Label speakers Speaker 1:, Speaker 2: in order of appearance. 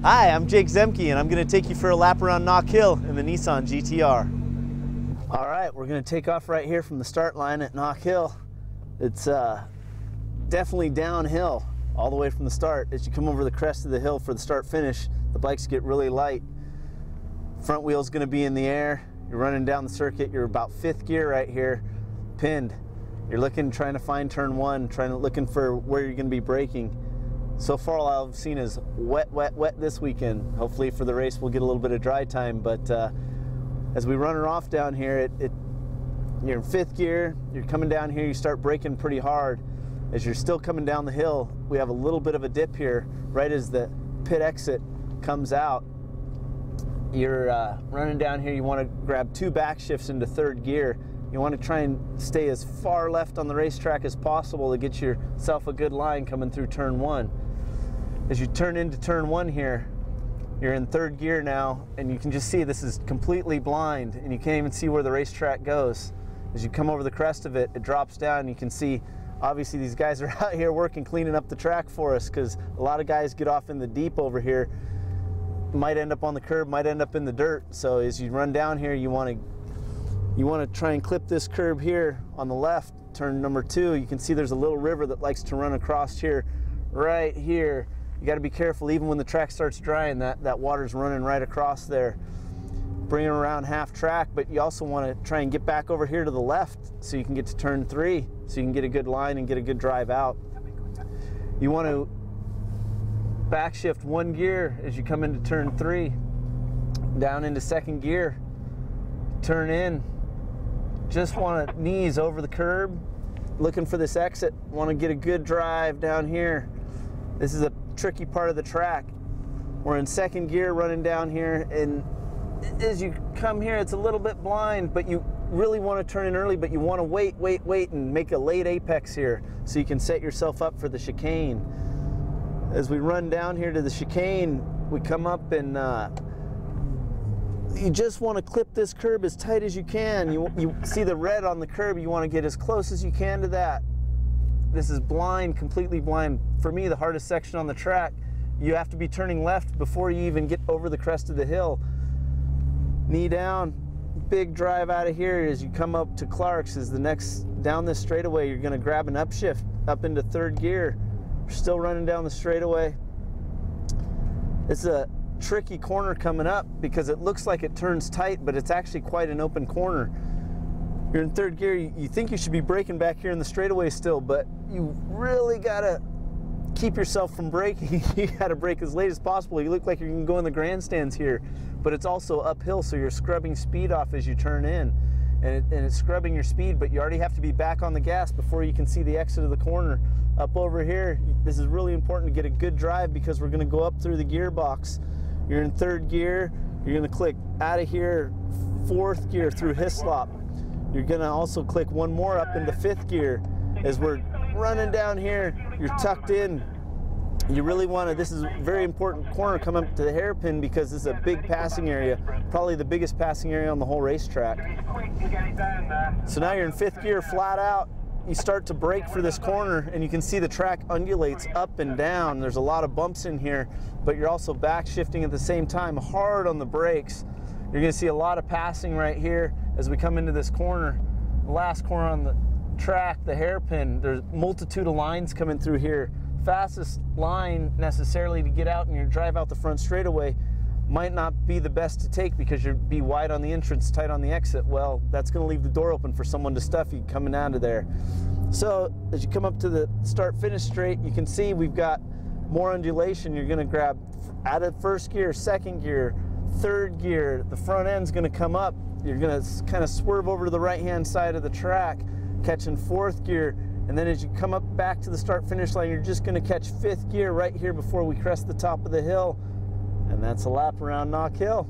Speaker 1: Hi, I'm Jake Zemke, and I'm going to take you for a lap around Knockhill in the Nissan GT-R. All right, we're going to take off right here from the start line at Knockhill. It's definitely downhill all the way from the start. As you come over the crest of the hill for the start-finish, the bikes get really light. Front wheel's going to be in the air. You're running down the circuit. You're about 5th gear right here, pinned. You're trying to find turn 1, looking for where you're going to be braking. So far, all I've seen is wet, wet, wet this weekend. Hopefully for the race, we'll get a little bit of dry time. But as we run her off down here, you're in 5th gear. You're coming down here. You start braking pretty hard. As you're still coming down the hill, we have a little bit of a dip here. Right as the pit exit comes out, you're running down here. You want to grab 2 back shifts into 3rd gear. You want to try and stay as far left on the racetrack as possible to get yourself a good line coming through turn 1. As you turn into turn 1 here, you're in 3rd gear now, and you can just see this is completely blind, and you can't even see where the racetrack goes. As you come over the crest of it, it drops down, and you can see, obviously these guys are out here working, cleaning up the track for us, because a lot of guys get off in the deep over here, might end up on the curb, might end up in the dirt. So as you run down here, you want to try and clip this curb here on the left, turn number 2. You can see there's a little river that likes to run across here, right here. You got to be careful, even when the track starts drying, that water's running right across there. Bring it around half track, but you also want to try and get back over here to the left so you can get to turn 3, so you can get a good line and get a good drive out. You want to back shift 1 gear as you come into turn 3, down into 2nd gear, turn in. Just want to knees over the curb, looking for this exit. Want to get a good drive down here. This is a tricky part of the track. We're in 2nd gear running down here, and as you come here, it's a little bit blind, but you really want to turn in early, but you want to wait and make a late apex here so you can set yourself up for the chicane. As we run down here to the chicane, we come up and you just want to clip this curb as tight as you can. You see the red on the curb, you want to get as close as you can to that. This is blind, completely blind. For me, the hardest section on the track. You have to be turning left before you even get over the crest of the hill. Knee down, big drive out of here. As you come up to Clark's is the next, down this straightaway, you're going to grab an upshift up into 3rd gear. We're still running down the straightaway. It's a tricky corner coming up because it looks like it turns tight, but it's actually quite an open corner. You're in 3rd gear. You think you should be braking back here in the straightaway still, but you really got to keep yourself from braking. You got to brake as late as possible. You look like you're going to go in the grandstands here, but it's also uphill, so you're scrubbing speed off as you turn in, and it's scrubbing your speed, but you already have to be back on the gas before you can see the exit of the corner. Up over here, this is really important to get a good drive because we're going to go up through the gearbox. You're in 3rd gear. You're going to click out of here 4th gear through Hislop. You're going to also click 1 more up into 5th gear. As we're running down here, you're tucked in. You really want to, this is a very important corner coming up to the hairpin because this is a big passing area, probably the biggest passing area on the whole racetrack. So now you're in 5th gear flat out. You start to brake for this corner, and you can see the track undulates up and down. There's a lot of bumps in here, but you're also back shifting at the same time, hard on the brakes. You're going to see a lot of passing right here as we come into this corner. The last corner on the track, the hairpin, there's a multitude of lines coming through here. Fastest line necessarily to get out and your drive out the front straightaway might not be the best to take because you'll be wide on the entrance, tight on the exit. Well, that's going to leave the door open for someone to stuff you coming out of there. So as you come up to the start-finish straight, you can see we've got more undulation. You're going to grab out of 1st gear, 2nd gear, 3rd gear. The front end's going to come up. You're going to kind of swerve over to the right-hand side of the track, catching 4th gear. And then as you come up back to the start-finish line, you're just going to catch 5th gear right here before we crest the top of the hill. And that's a lap around Knockhill.